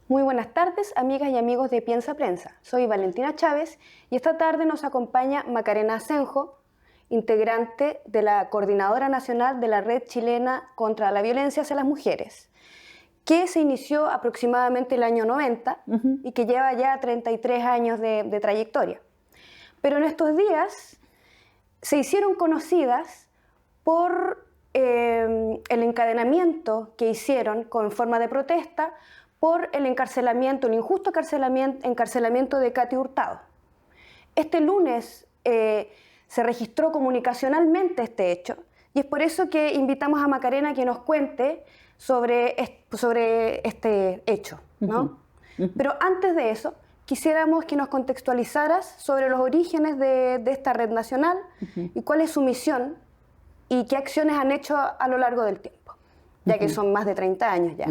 Muy buenas tardes, amigas y amigos de Piensa Prensa. Soy Valentina Chávez y esta tarde nos acompaña Macarena Asenjo, integrante de la Coordinadora Nacional de la Red Chilena contra la Violencia hacia las Mujeres, que se inició aproximadamente el año 90 y que lleva ya 33 años de trayectoria. Pero en estos días se hicieron conocidas por el encadenamiento que hicieron con forma de protesta por el encarcelamiento, el injusto encarcelamiento de Katy Hurtado. Este lunes se registró comunicacionalmente este hecho y es por eso que invitamos a Macarena a que nos cuente sobre este hecho, ¿no? Pero antes de eso, quisiéramos que nos contextualizaras sobre los orígenes de esta red nacional y cuál es su misión y qué acciones han hecho a lo largo del tiempo, ya que son más de 30 años ya.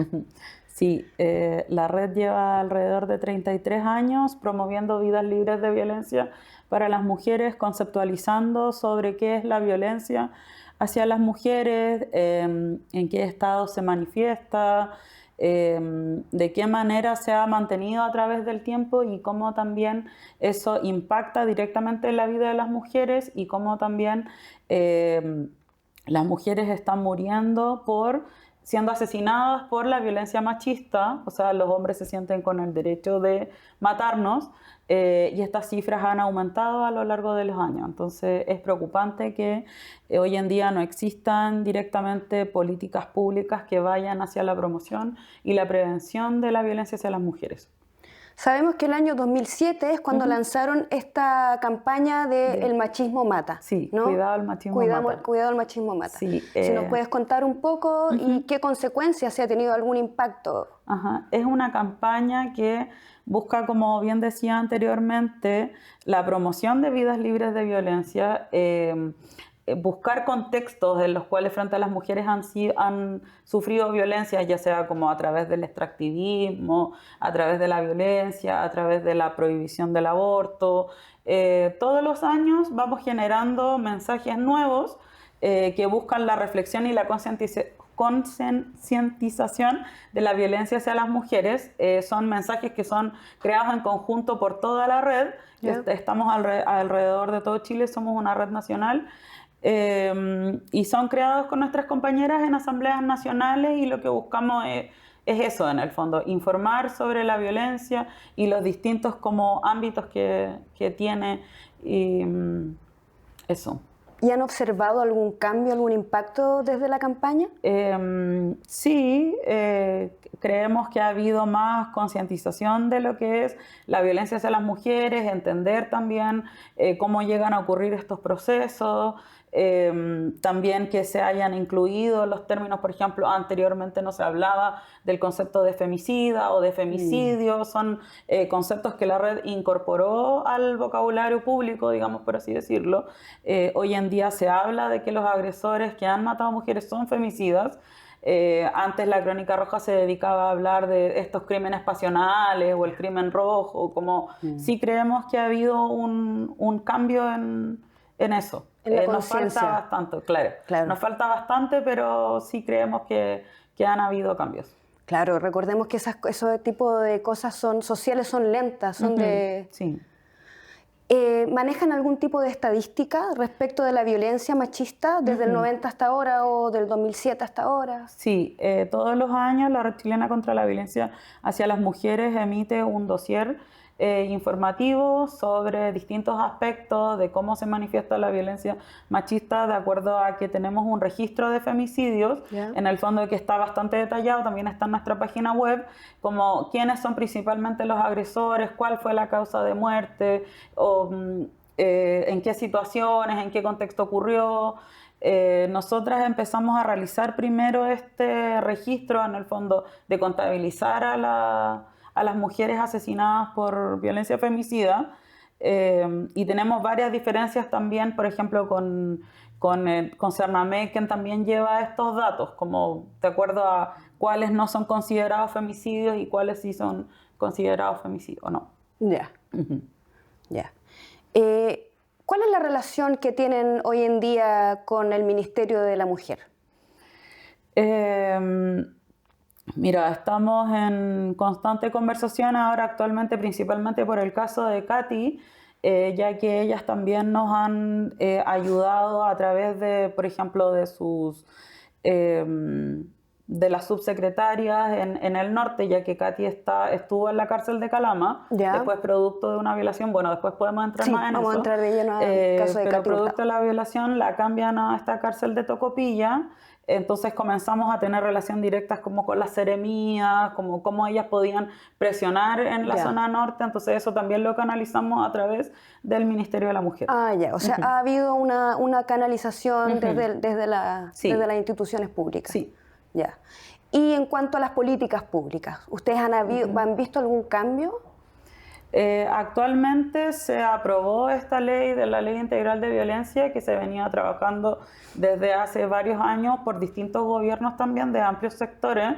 Sí, la red lleva alrededor de 33 años promoviendo vidas libres de violencia para las mujeres, conceptualizando sobre qué es la violencia hacia las mujeres, en qué estado se manifiesta, de qué manera se ha mantenido a través del tiempo y cómo también eso impacta directamente en la vida de las mujeres y cómo también las mujeres están muriendo siendo asesinadas por la violencia machista, o sea, los hombres se sienten con el derecho de matarnos y estas cifras han aumentado a lo largo de los años. Entonces es preocupante que hoy en día no existan directamente políticas públicas que vayan hacia la promoción y la prevención de la violencia hacia las mujeres. Sabemos que el año 2007 es cuando lanzaron esta campaña de El machismo mata. Sí, ¿no? Cuidado al machismo mata. Cuidado al machismo mata. Sí, si nos puedes contar un poco y qué consecuencias, si ha tenido algún impacto. Es una campaña que busca, como bien decía anteriormente, la promoción de vidas libres de violencia, buscar contextos en los cuales frente a las mujeres han sufrido violencia, ya sea como a través del extractivismo, a través de la violencia, a través de la prohibición del aborto. Todos los años vamos generando mensajes nuevos que buscan la reflexión y la concientización de la violencia hacia las mujeres. Son mensajes que son creados en conjunto por toda la red. Estamos alrededor de todo Chile, somos una red nacional. Y son creados con nuestras compañeras en asambleas nacionales y lo que buscamos es eso, en el fondo, informar sobre la violencia y los distintos como ámbitos que tiene y eso. ¿Y han observado algún cambio, algún impacto desde la campaña? Sí, creemos que ha habido más concientización de lo que es la violencia hacia las mujeres, entender también cómo llegan a ocurrir estos procesos, también que se hayan incluido los términos, por ejemplo, anteriormente no se hablaba del concepto de femicida o de femicidio, son conceptos que la red incorporó al vocabulario público, digamos por así decirlo. Hoy en día se habla de que los agresores que han matado a mujeres son femicidas. Antes la Crónica Roja se dedicaba a hablar de estos crímenes pasionales o el crimen rojo, como sí creemos que ha habido un cambio en eso. Nos falta bastante, claro. Nos falta bastante, pero sí creemos que han habido cambios. Claro, recordemos que ese tipo de cosas sociales son lentas, son Sí. ¿Manejan algún tipo de estadística respecto de la violencia machista desde el 90 hasta ahora o del 2007 hasta ahora? Sí, todos los años la Red Chilena contra la Violencia hacia las Mujeres emite un dossier informativo sobre distintos aspectos de cómo se manifiesta la violencia machista de acuerdo a que tenemos un registro de femicidios, en el fondo que está bastante detallado, también está en nuestra página web, como quiénes son principalmente los agresores, cuál fue la causa de muerte, o en qué situaciones, en qué contexto ocurrió. Nosotras empezamos a realizar primero este registro, en el fondo, de contabilizar a las mujeres asesinadas por violencia femicida, y tenemos varias diferencias también, por ejemplo, con Cernamec, quien también lleva estos datos, como de acuerdo a cuáles no son considerados femicidios y cuáles sí son considerados femicidios o no. Ya. ¿Cuál es la relación que tienen hoy en día con el Ministerio de la Mujer? Mira, estamos en constante conversación ahora actualmente, principalmente por el caso de Katy, ya que ellas también nos han ayudado a través de, por ejemplo, de las subsecretarias en el norte, ya que Katy estuvo en la cárcel de Calama, ¿Ya? después producto de una violación, bueno, después podemos entrar Sí, más en vamos a eso, entrar de lleno al caso de pero Katy producto Hurtado. de la violación la cambian a esta cárcel de Tocopilla. Entonces comenzamos a tener relación directas como con las seremías, como cómo ellas podían presionar en la Ya. zona norte, entonces eso también lo canalizamos a través del Ministerio de la Mujer. Ah, ya. O sea, ha habido una canalización desde Sí. las instituciones públicas. Sí. Ya. Y en cuanto a las políticas públicas, ¿ustedes han visto algún cambio? Actualmente se aprobó esta ley de la Ley Integral de Violencia que se venía trabajando desde hace varios años por distintos gobiernos también de amplios sectores.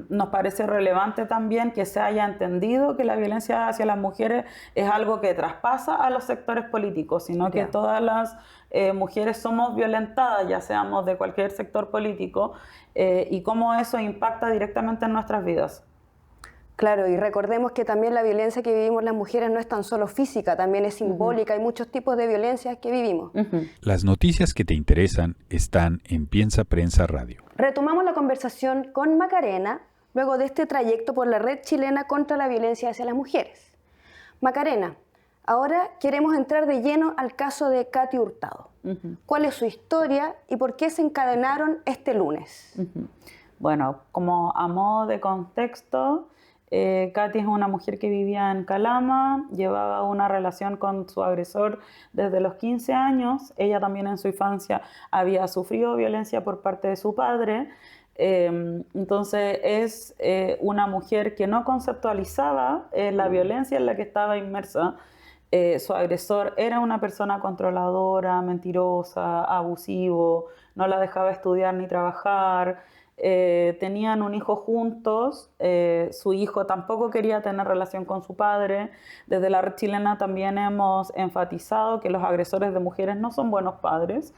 Nos parece relevante también que se haya entendido que la violencia hacia las mujeres es algo que traspasa a los sectores políticos, sino que Ya. todas las mujeres somos violentadas, ya seamos de cualquier sector político, y cómo eso impacta directamente en nuestras vidas. Claro, y recordemos que también la violencia que vivimos las mujeres no es tan solo física, también es simbólica, hay muchos tipos de violencias que vivimos. Las noticias que te interesan están en Piensa Prensa Radio. Retomamos la conversación con Macarena luego de este trayecto por la Red Chilena contra la Violencia hacia las Mujeres. Macarena, ahora queremos entrar de lleno al caso de Katy Hurtado. ¿Cuál es su historia y por qué se encadenaron este lunes? Bueno, como a modo de contexto, Katy es una mujer que vivía en Calama, llevaba una relación con su agresor desde los 15 años. Ella también en su infancia había sufrido violencia por parte de su padre. Entonces es una mujer que no conceptualizaba la violencia en la que estaba inmersa. Su agresor era una persona controladora, mentirosa, abusivo, no la dejaba estudiar ni trabajar. Tenían un hijo juntos, su hijo tampoco quería tener relación con su padre. Desde la Red Chilena también hemos enfatizado que los agresores de mujeres no son buenos padres.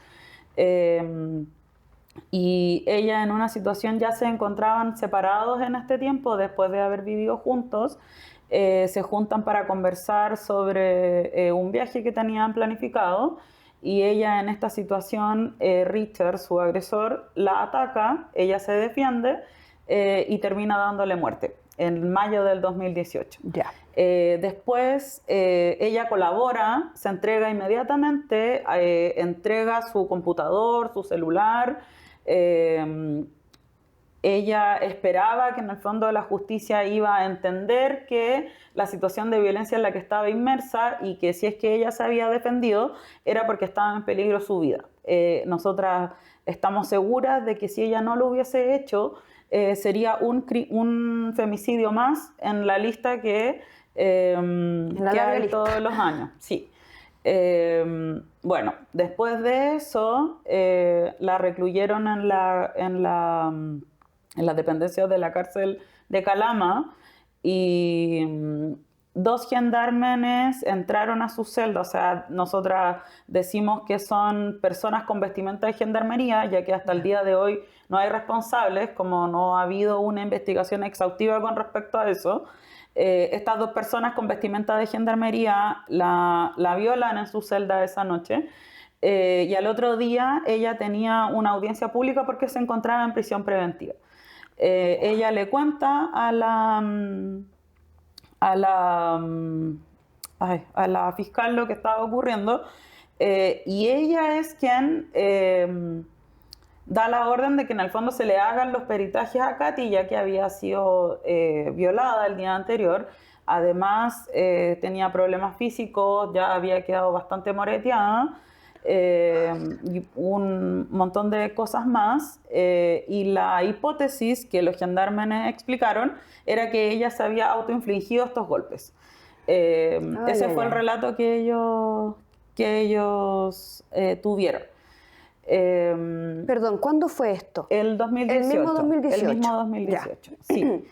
Y ella en una situación ya se encontraban separados en este tiempo después de haber vivido juntos. Se juntan para conversar sobre un viaje que tenían planificado. Y ella en esta situación, Richard, su agresor, la ataca, ella se defiende y termina dándole muerte en mayo del 2018. Ya. Después ella colabora, se entrega inmediatamente, entrega su computador, su celular. Ella esperaba que en el fondo la justicia iba a entender que la situación de violencia en la que estaba inmersa y que si es que ella se había defendido era porque estaba en peligro su vida. Nosotras estamos seguras de que si ella no lo hubiese hecho, sería un femicidio más en la lista que hay todos los años. Sí. Bueno, después de eso la recluyeron en las dependencias de la cárcel de Calama y dos gendarmes entraron a su celda. O sea, nosotras decimos que son personas con vestimenta de gendarmería, ya que hasta el día de hoy no hay responsables, como no ha habido una investigación exhaustiva con respecto a eso. Estas dos personas con vestimenta de gendarmería la violan en su celda esa noche. Y al otro día ella tenía una audiencia pública porque se encontraba en prisión preventiva. Ella le cuenta a la fiscal lo que estaba ocurriendo y ella es quien da la orden de que en el fondo se le hagan los peritajes a Katy, ya que había sido violada el día anterior. Además tenía problemas físicos, ya había quedado bastante moreteada. Y un montón de cosas más y la hipótesis que los gendarmes explicaron era que ella se había autoinfligido estos golpes. Ese fue el relato que ellos tuvieron. Perdón, ¿cuándo fue esto? El 2018. El mismo 2018. El mismo 2018, sí.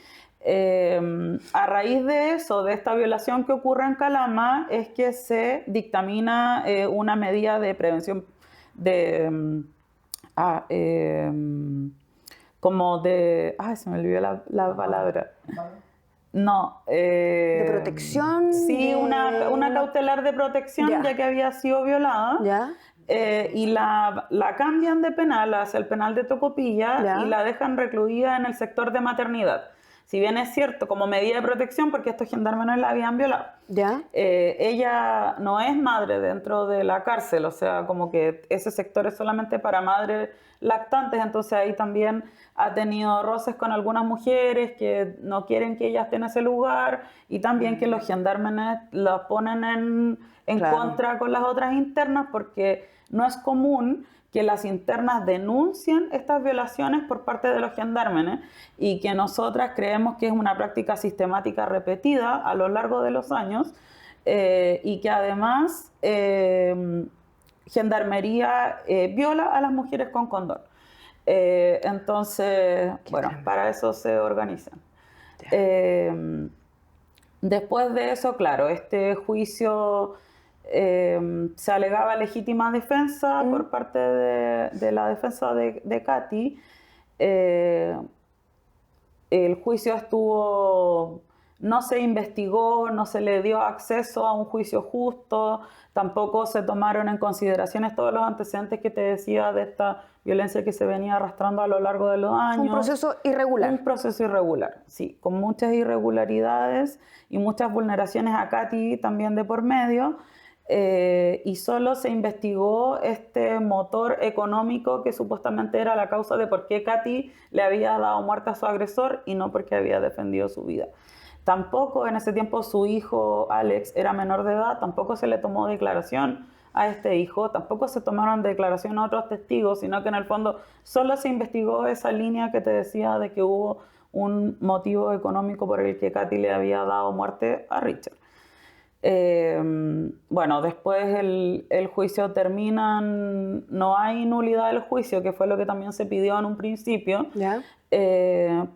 A raíz de eso, de esta violación que ocurre en Calama, es que se dictamina una medida de prevención como de... Ay, se me olvidó la palabra. No. ¿De protección? Sí, una cautelar de protección, ya que había sido violada. ¿Ya? Y la cambian de penal hacia el penal de Tocopilla Ya. y la dejan recluida en el sector de maternidad. Si bien es cierto, como medida de protección, porque estos gendarmes la habían violado. ¿Ya? Ella no es madre dentro de la cárcel, o sea, como que ese sector es solamente para madres lactantes, entonces ahí también ha tenido roces con algunas mujeres que no quieren que ella esté en ese lugar y también que los gendarmes la ponen en Claro. contra con las otras internas porque no es común que las internas denuncien estas violaciones por parte de los gendarmes y que nosotras creemos que es una práctica sistemática repetida a lo largo de los años y que además Gendarmería viola a las mujeres con condón. Entonces, bueno, para eso se organizan. Después de eso, claro, este juicio se alegaba legítima defensa por parte de la defensa de Katy. El juicio no se investigó, no se le dio acceso a un juicio justo, tampoco se tomaron en consideración todos los antecedentes que te decía de esta violencia que se venía arrastrando a lo largo de los años. Un proceso irregular. Un proceso irregular, sí, con muchas irregularidades y muchas vulneraciones a Katy también de por medio. Y solo se investigó este motor económico que supuestamente era la causa de por qué Katy le había dado muerte a su agresor y no porque había defendido su vida. Tampoco en ese tiempo su hijo Alex era menor de edad, tampoco se le tomó declaración a este hijo, tampoco se tomaron declaración a otros testigos, sino que en el fondo solo se investigó esa línea que te decía de que hubo un motivo económico por el que Katy le había dado muerte a Richard. Bueno, después el juicio termina, no hay nulidad del juicio, que fue lo que también se pidió en un principio. ¿Ya?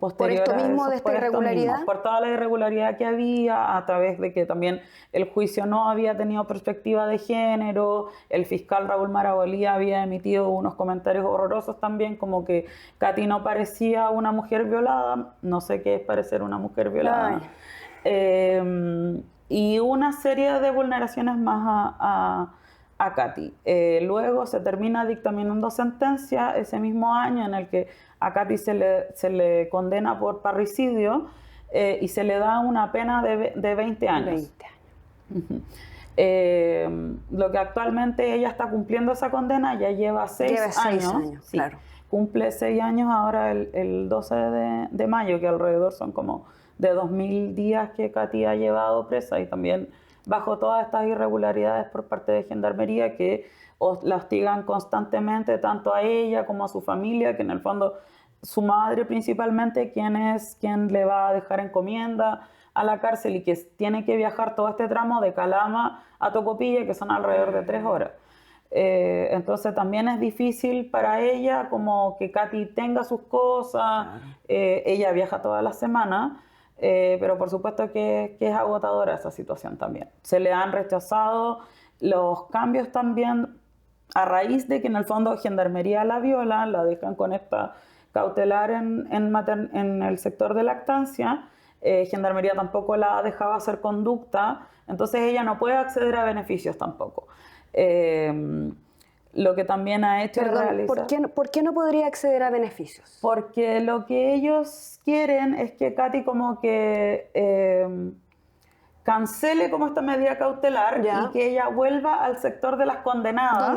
Posterior ¿Por esto a mismo, eso, de esta por esto irregularidad? mismo, por toda la irregularidad que había, a través de que también el juicio no había tenido perspectiva de género, el fiscal Raúl Marabolía había emitido unos comentarios horrorosos también, como que Katy no parecía una mujer violada, no sé qué es parecer una mujer violada. Y una serie de vulneraciones más a Katy. Luego se termina dictaminando sentencia ese mismo año en el que a Katy se le condena por parricidio y se le da una pena de 20 años. 20 años. Lo que actualmente ella está cumpliendo esa condena ya lleva 6 años. Sí, claro. Cumple 6 años ahora el 12 de mayo, que alrededor son como de 2000 días que Katy ha llevado presa y también bajo todas estas irregularidades por parte de Gendarmería que la hostigan constantemente tanto a ella como a su familia, que en el fondo su madre principalmente, quien le va a dejar encomienda a la cárcel y que tiene que viajar todo este tramo de Calama a Tocopilla, que son alrededor de 3 horas. Entonces también es difícil para ella como que Katy tenga sus cosas, ella viaja todas las semanas. Pero por supuesto que es agotadora esa situación también. Se le han rechazado los cambios también a raíz de que en el fondo Gendarmería la viola, la dejan con esta cautelar en el sector de lactancia, Gendarmería tampoco la dejaba hacer conducta, entonces ella no puede acceder a beneficios tampoco. Lo que también ha hecho Perdón, es realizar... ¿por qué no podría acceder a beneficios? Porque lo que ellos quieren es que Katy como que cancele como esta medida cautelar y que ella vuelva al sector de las condenadas.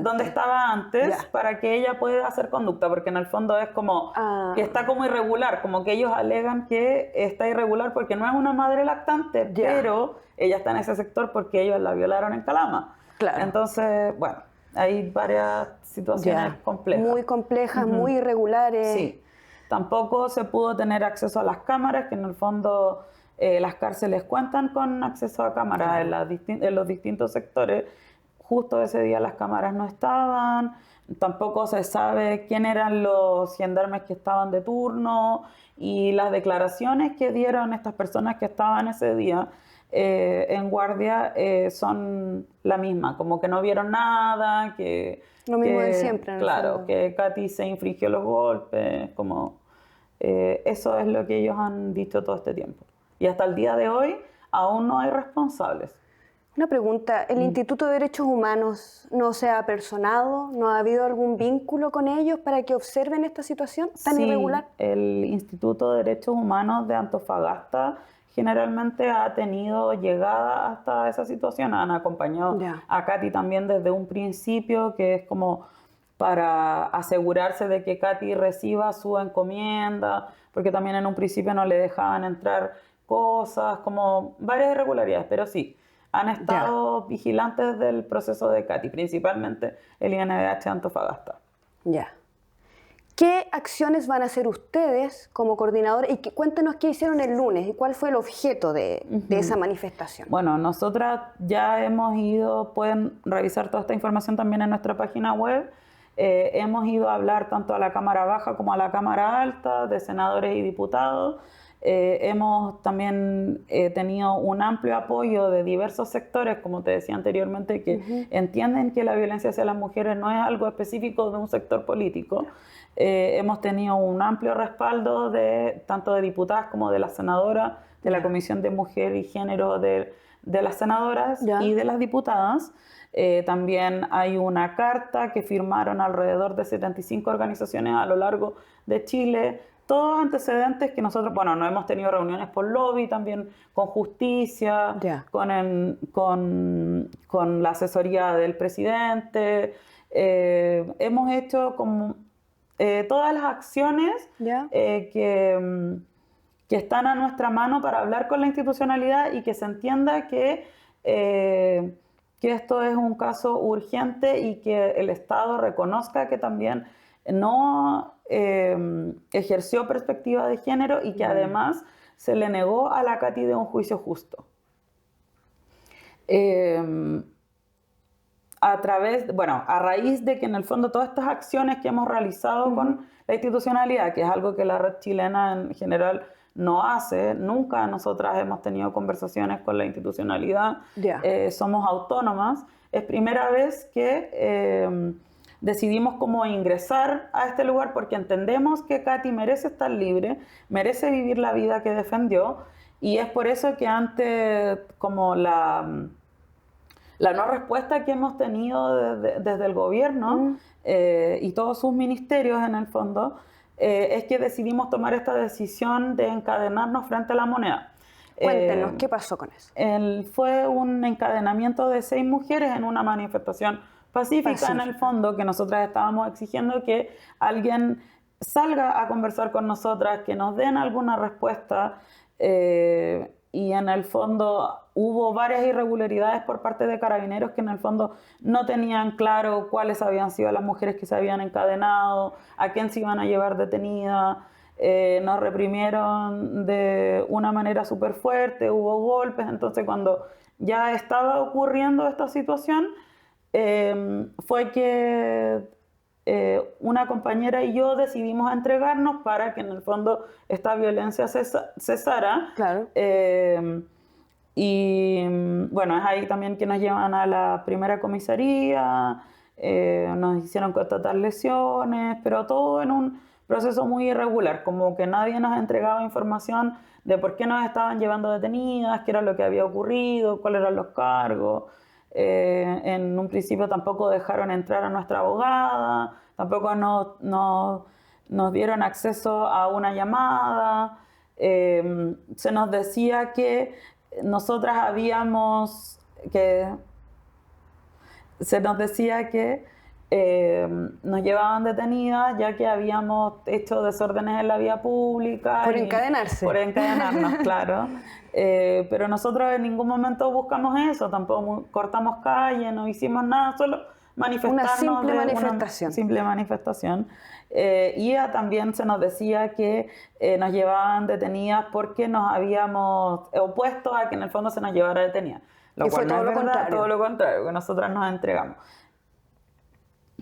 Donde estaba antes. Para que ella pueda hacer conducta, porque en el fondo es como que está como irregular, como que ellos alegan que está irregular porque no es una madre lactante, pero ella está en ese sector porque ellos la violaron en Calama. Claro. Entonces, bueno, hay varias situaciones complejas. Muy complejas, muy irregulares. Sí. Tampoco se pudo tener acceso a las cámaras, que en el fondo las cárceles cuentan con acceso a cámaras en los distintos sectores. Justo ese día las cámaras no estaban. Tampoco se sabe quién eran los gendarmes que estaban de turno y las declaraciones que dieron estas personas que estaban ese día en guardia son la misma, como que no vieron nada, Lo mismo de siempre, en el claro, fondo. que Katy se infligió los golpes, como eso es lo que ellos han dicho todo este tiempo. Y hasta el día de hoy aún no hay responsables. Una pregunta, ¿el Instituto de Derechos Humanos no se ha apersonado? ¿No ha habido algún vínculo con ellos para que observen esta situación tan Sí, irregular? el Instituto de Derechos Humanos de Antofagasta generalmente ha tenido llegada hasta esa situación, han acompañado Ya. a Katy también desde un principio, que es como para asegurarse de que Katy reciba su encomienda, porque también en un principio no le dejaban entrar cosas, como varias irregularidades, pero sí, han estado vigilantes del proceso de Katy, principalmente el INDH de Antofagasta. Ya. ¿Qué acciones van a hacer ustedes como coordinadores? Y cuéntenos qué hicieron el lunes y cuál fue el objeto de esa manifestación. Bueno, nosotras ya hemos ido, pueden revisar toda esta información también en nuestra página web. Hemos ido a hablar tanto a la Cámara Baja como a la Cámara Alta, de senadores y diputados. Hemos también tenido un amplio apoyo de diversos sectores, como te decía anteriormente, que entienden que la violencia hacia las mujeres no es algo específico de un sector político. Hemos tenido un amplio respaldo tanto de diputadas como de las senadoras, de la Comisión de Mujer y Género de las senadoras y de las diputadas. También hay una carta que firmaron alrededor de 75 organizaciones a lo largo de Chile. Todos antecedentes que nosotros, bueno, no hemos tenido reuniones por lobby, también con justicia, con la asesoría del presidente. Hemos hecho como todas las acciones que están a nuestra mano para hablar con la institucionalidad y que se entienda que esto es un caso urgente y que el Estado reconozca que también no ejerció perspectiva de género y que además se le negó a la Katy de un juicio justo. A raíz de que en el fondo todas estas acciones que hemos realizado con la institucionalidad, que es algo que la red chilena en general no hace, nunca nosotras hemos tenido conversaciones con la institucionalidad, somos autónomas, es primera vez que decidimos cómo ingresar a este lugar porque entendemos que Katy merece estar libre, merece vivir la vida que defendió y es por eso que ante como la no respuesta que hemos tenido desde el gobierno y todos sus ministerios en el fondo, es que decidimos tomar esta decisión de encadenarnos frente a la moneda. Cuéntenos, ¿qué pasó con eso? Fue un encadenamiento de 6 mujeres en una manifestación pacífica en el fondo, que nosotras estábamos exigiendo que alguien salga a conversar con nosotras, que nos den alguna respuesta, y en el fondo hubo varias irregularidades por parte de carabineros que en el fondo no tenían claro cuáles habían sido las mujeres que se habían encadenado, a quién se iban a llevar detenida. Nos reprimieron de una manera súper fuerte, hubo golpes, entonces cuando ya estaba ocurriendo esta situación, fue que una compañera y yo decidimos entregarnos para que en el fondo esta violencia cesara. Claro. Y bueno, es ahí también que nos llevan a la primera comisaría, nos hicieron constatar lesiones, pero todo en un proceso muy irregular, como que nadie nos entregaba información de por qué nos estaban llevando detenidas, qué era lo que había ocurrido, cuáles eran los cargos. En un principio tampoco dejaron entrar a nuestra abogada, tampoco nos dieron acceso a una llamada. Se nos decía que nosotras nos llevaban detenidas ya que habíamos hecho desórdenes en la vía pública. Por encadenarse. Por encadenarnos, claro. Pero nosotros en ningún momento buscamos eso, tampoco cortamos calle, no hicimos nada, solo manifestarnos. Una simple manifestación. Y también se nos decía que nos llevaban detenidas porque nos habíamos opuesto a que en el fondo se nos llevara detenidas. Y fue todo lo contrario. Todo lo contrario, que nosotras nos entregamos.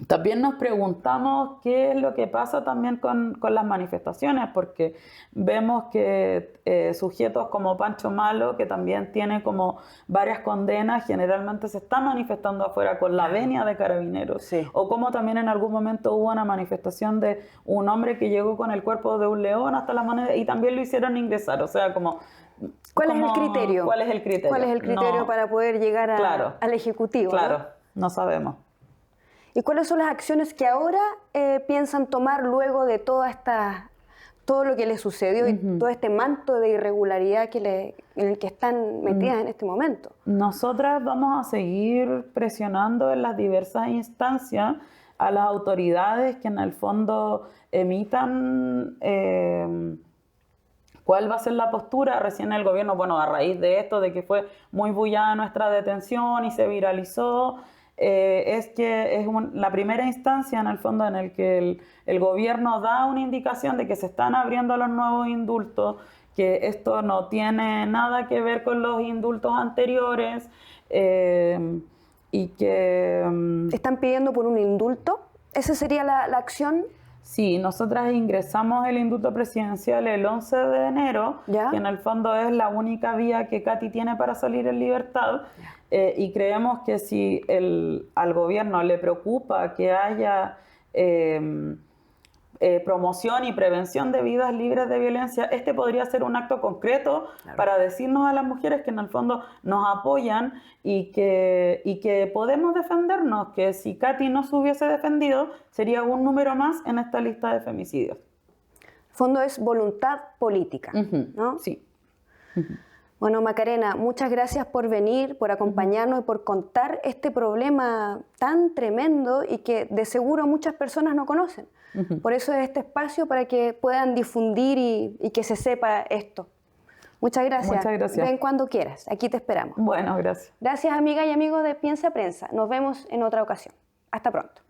También nos preguntamos qué es lo que pasa también con las manifestaciones, porque vemos que sujetos como Pancho Malo, que también tiene como varias condenas, generalmente se está manifestando afuera con la venia de Carabineros. Sí. O como también en algún momento hubo una manifestación de un hombre que llegó con el cuerpo de un león hasta la moneda y también lo hicieron ingresar. O sea, ¿Cuál es el criterio? ¿Cuál es el criterio? ¿Cuál es el criterio No, para poder llegar al Ejecutivo? claro, ¿no? no sabemos. ¿Y cuáles son las acciones que ahora piensan tomar luego de todo lo que les sucedió y todo este manto de irregularidad en el que están metidas en este momento? Nosotras vamos a seguir presionando en las diversas instancias a las autoridades que en el fondo emitan cuál va a ser la postura. Recién el gobierno, bueno, a raíz de esto, de que fue muy bullada nuestra detención y se viralizó, es que es la primera instancia en el fondo en el que el gobierno da una indicación de que se están abriendo los nuevos indultos, que esto no tiene nada que ver con los indultos anteriores y que... ¿Están pidiendo por un indulto? ¿Esa sería la acción? Sí, nosotras ingresamos el indulto presidencial el 11 de enero, ¿Ya? que en el fondo es la única vía que Katy tiene para salir en libertad. Y creemos que si al gobierno le preocupa que haya promoción y prevención de vidas libres de violencia, este podría ser un acto concreto para decirnos a las mujeres que en el fondo nos apoyan y que podemos defendernos, que si Katy no se hubiese defendido, sería un número más en esta lista de femicidios. El fondo es voluntad política, ¿no? Sí. Bueno, Macarena, muchas gracias por venir, por acompañarnos y por contar este problema tan tremendo y que de seguro muchas personas no conocen. Por eso es este espacio para que puedan difundir y que se sepa esto. Muchas gracias. Muchas gracias. Ven cuando quieras, aquí te esperamos. Bueno, gracias. Gracias, amigas y amigos de Piensa Prensa. Nos vemos en otra ocasión. Hasta pronto.